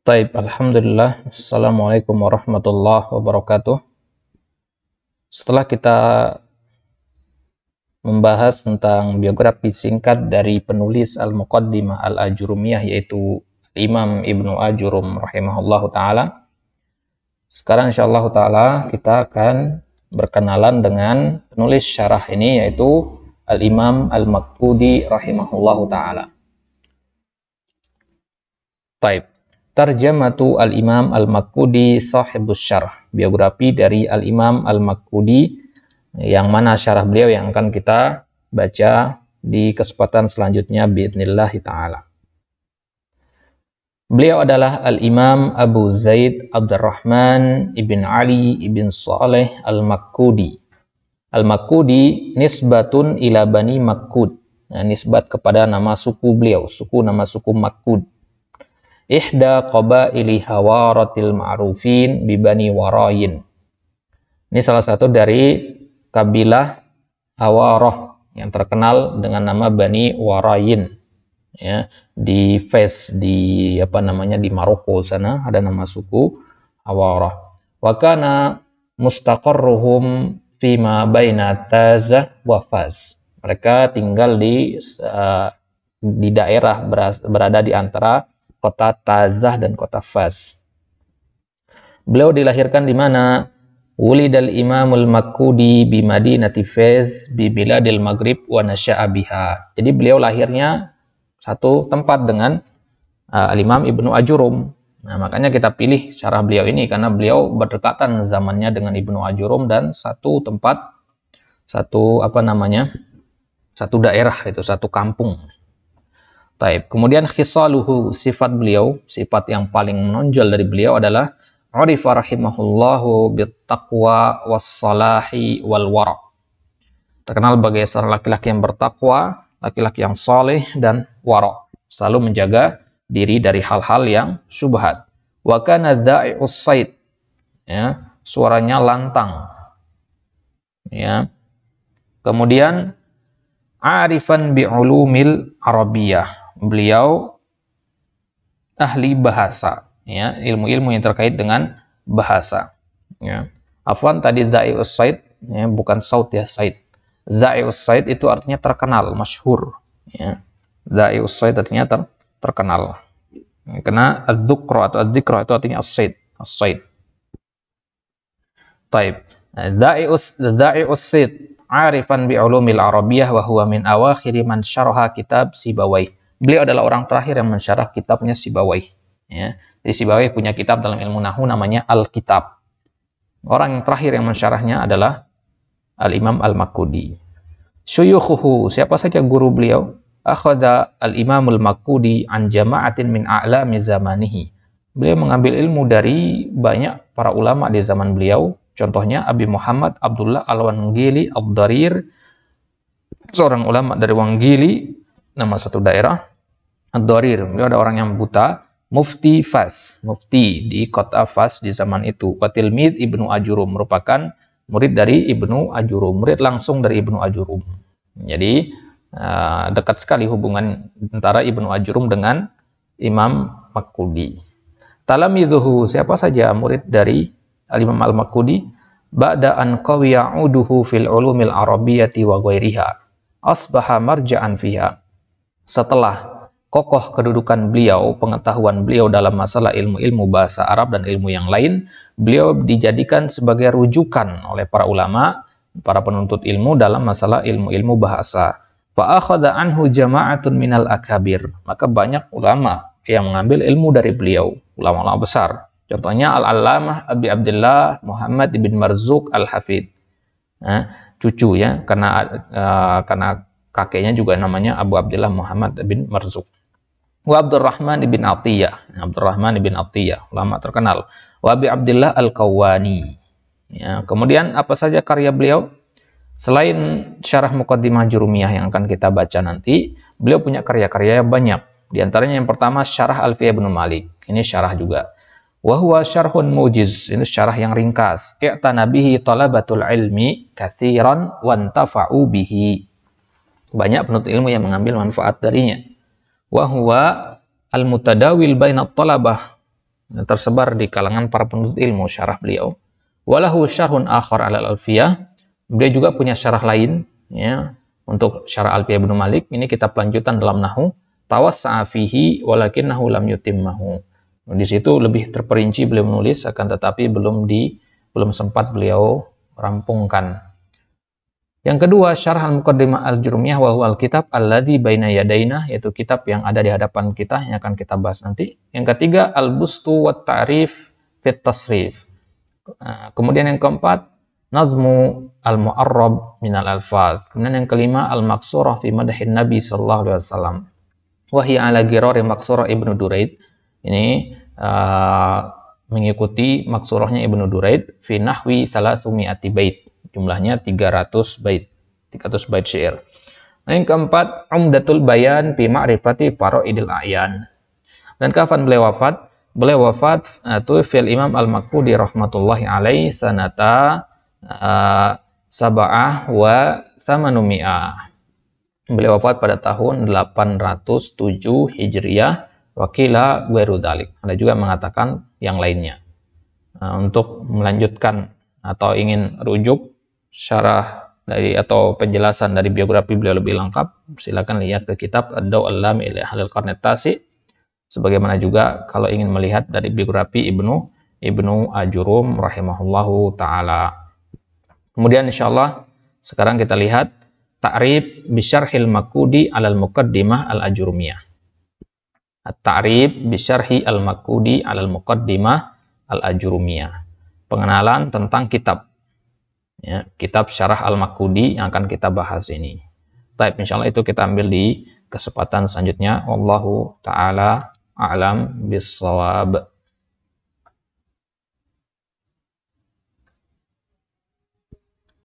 Taib, alhamdulillah. Assalamualaikum warahmatullahi wabarakatuh. Setelah kita membahas tentang biografi singkat dari penulis Al-Muqaddimah Al-Ajurumiyah, yaitu Imam Ibnu Ajurum rahimahullahu ta'ala, sekarang insyaallah ta'ala kita akan berkenalan dengan penulis syarah ini, yaitu Al-Imam Al-Maqpudi rahimahullahu ta'ala. Taib. Tarjamatu Al-Imam Al-Maqpudi sahibus syarah, biografi dari Al-Imam Al-Maqpudi, yang mana syarah beliau yang akan kita baca di kesempatan selanjutnya biidznillah ta'ala. Beliau adalah Al-Imam Abu Zaid Abdurrahman ibn Ali ibn Saleh Al-Maqpudi. Al-Maqpudi nisbatun ila Bani Maqpud, nisbat kepada nama suku beliau, nama suku Maqpud. Ihda qabaili hawaratil ma'rufin bi Bani Warayin. Ini salah satu dari kabilah Hawarah yang terkenal dengan nama Bani Warayin, ya, di Fez, di di Maroko sana ada nama suku Hawarah. Wa kana mustaqarruhum fima baina Tazah wa Faz. Mereka tinggal di daerah berada di antara kota Tazah dan kota Faz. Beliau dilahirkan di mana? Wulidal Imamul Maqpudi bi Madinati Fez bi biladil Maghrib wa nasya'a biha. Jadi beliau lahirnya satu tempat dengan Al-Imam Ibnu Ajurum. Nah, makanya kita pilih syarah beliau ini karena beliau berdekatan zamannya dengan Ibnu Ajurum dan satu tempat, satu daerah, itu satu kampung. Taib. Kemudian khisaluhu, sifat beliau, sifat yang paling menonjol dari beliau adalah urifa rahimahullahu bittaqwa wassalahi wal wara. Terkenal sebagai seorang laki-laki yang bertakwa, laki-laki yang saleh dan wara, selalu menjaga diri dari hal-hal yang syubhat. Wa kana dha'i'us said, ya, suaranya lantang. Ya. Kemudian arifan bi ulumil arabiyah. Beliau ahli bahasa, ya, ilmu-ilmu yang terkait dengan bahasa, ya. Afwan, tadi Za'ius Said, ya, bukan saut, ya, Said. Za'ius Said itu artinya terkenal, masyhur, ya. Za'ius Said artinya terkenal. Karena ad-dzukra atau ad-dzikra itu artinya as-said, as-said. Taib. Za'ius Said arifan bi ulumil arabiyah wa huwa min awakhiri man syaraha kitab Sibawayh. Beliau adalah orang terakhir yang mensyarah kitabnya Sibawayh, ya. Jadi Sibawayh punya kitab dalam ilmu nahwu namanya Al-Kitab. Orang yang terakhir yang mensyarahnya adalah Al-Imam Al-Maqpudi. Syuyukhuhu, siapa saja guru beliau? Akhadha Al-Imam Al-Maqpudi an jama'atin min a'lami zamanihi. Beliau mengambil ilmu dari banyak para ulama di zaman beliau. Contohnya Abi Muhammad Abdullah Al-Wangili Ad-Darir, seorang ulama dari Wangili, nama satu daerah. Ad-Darir, beliau ada orang yang buta. Mufti Fas, mufti di kota Fas di zaman itu. Watilmid Ibnu Ajurum, merupakan murid dari Ibnu Ajurum, murid langsung dari Ibnu Ajurum. Jadi dekat sekali hubungan antara Ibnu Ajurum dengan Imam Maqpudi. Talamidzuhu, siapa saja murid dari Al-Imam Al-Maqpudi? Ba'da an qawiya 'uduhu fil ulumil arabiyyati wa ghairiha, asbaha marja'an fiha. Setelah kokoh kedudukan beliau, pengetahuan beliau dalam masalah ilmu-ilmu bahasa Arab dan ilmu yang lain, beliau dijadikan sebagai rujukan oleh para ulama, para penuntut ilmu dalam masalah ilmu-ilmu bahasa. Fa akhadha anhu jama'atun minal akabir. Maka banyak ulama yang mengambil ilmu dari beliau, ulama-ulama besar. Contohnya Al-Allamah Abi Abdullah Muhammad ibn Marzuq Al-Hafid. Cucu, ya, karena kakeknya juga namanya Abu Abdullah Muhammad bin Marzuq. Wa Abdurrahman ibn Atiyah, Abdurrahman ibn Atiyah, ulama terkenal. Wa Abi Abdullah Al-Kawani. Ya, kemudian apa saja karya beliau? Selain syarah Muqaddimah Jurumiyah yang akan kita baca nanti, beliau punya karya-karya yang banyak. Di antaranya yang pertama syarah Alfiyah bin Malik. Ini syarah juga. Wa huwa syarhun mujiz, ini syarah yang ringkas. I'tana bihi talabatul ilmi katsiran wa antafa'u bihi. Banyak penuntut ilmu yang mengambil manfaat darinya. Wa huwa al-mutadawil bainat talabah tersebar di kalangan para penuntut ilmu syarah beliau. Walahu syarhun akhar ala al-alfiyah. Beliau juga punya syarah lain ya untuk syarah Alfiyah Ibnu Malik. Ini kitab lanjutan dalam nahwu. Tawassa'a fihi walakinnahu lam yutimmahu. Di situ lebih terperinci beliau menulis, akan tetapi belum sempat beliau rampungkan. Yang kedua, syarah al-muqaddimah al-jurmiyah wa huwa al-kitab alladzi baina yadaina, yaitu kitab yang ada di hadapan kita yang akan kita bahas nanti. Yang ketiga, al-bustu wat ta'rif fit tasrif. Kemudian yang keempat, nazmu al-mu'arrab min al-alfaz. Kemudian yang kelima, al-maqsurah fi madhin nabi sallallahu alaihi wasallam. Wa hiya ala girari maqsurah Ibnu Duraid. Ini mengikuti maksurahnya Ibnu Duraid fi nahwi 300 bait. Jumlahnya 300 bait syair. Nah, yang keempat, Umdatul Bayan fi ma'rifati faraidil a'yan. Dan kapan beliau wafat? Beliau wafat itu fil Imam Al-Makkudi rahmatullahi alaihi sanata sab'ah wa samanumi'ah. Beliau wafat pada tahun 807 Hijriah, wakila ghairu dzalik. Ada juga mengatakan yang lainnya. Untuk melanjutkan atau ingin rujuk syarah dari atau penjelasan dari biografi beliau lebih lengkap, silakan lihat ke kitab Ad-Daw' al-Lam ila Ahlil Qarni Tasi'. Sebagaimana juga kalau ingin melihat dari biografi Ibnu Ajurum rahimahullahu taala. Kemudian insyaallah sekarang kita lihat ta'rib bisyarhil Makudi 'alal muqaddimah al-Ajurumiyah. At-ta'rib bisyarhi al-Makudi 'alal muqaddimah al-Ajurumiyah. Pengenalan tentang kitab. Ya, kitab Syarah Al-Makudi yang akan kita bahas ini. Baik, insyaallah itu kita ambil di kesempatan selanjutnya. Wallahu taala a'lam bissawab.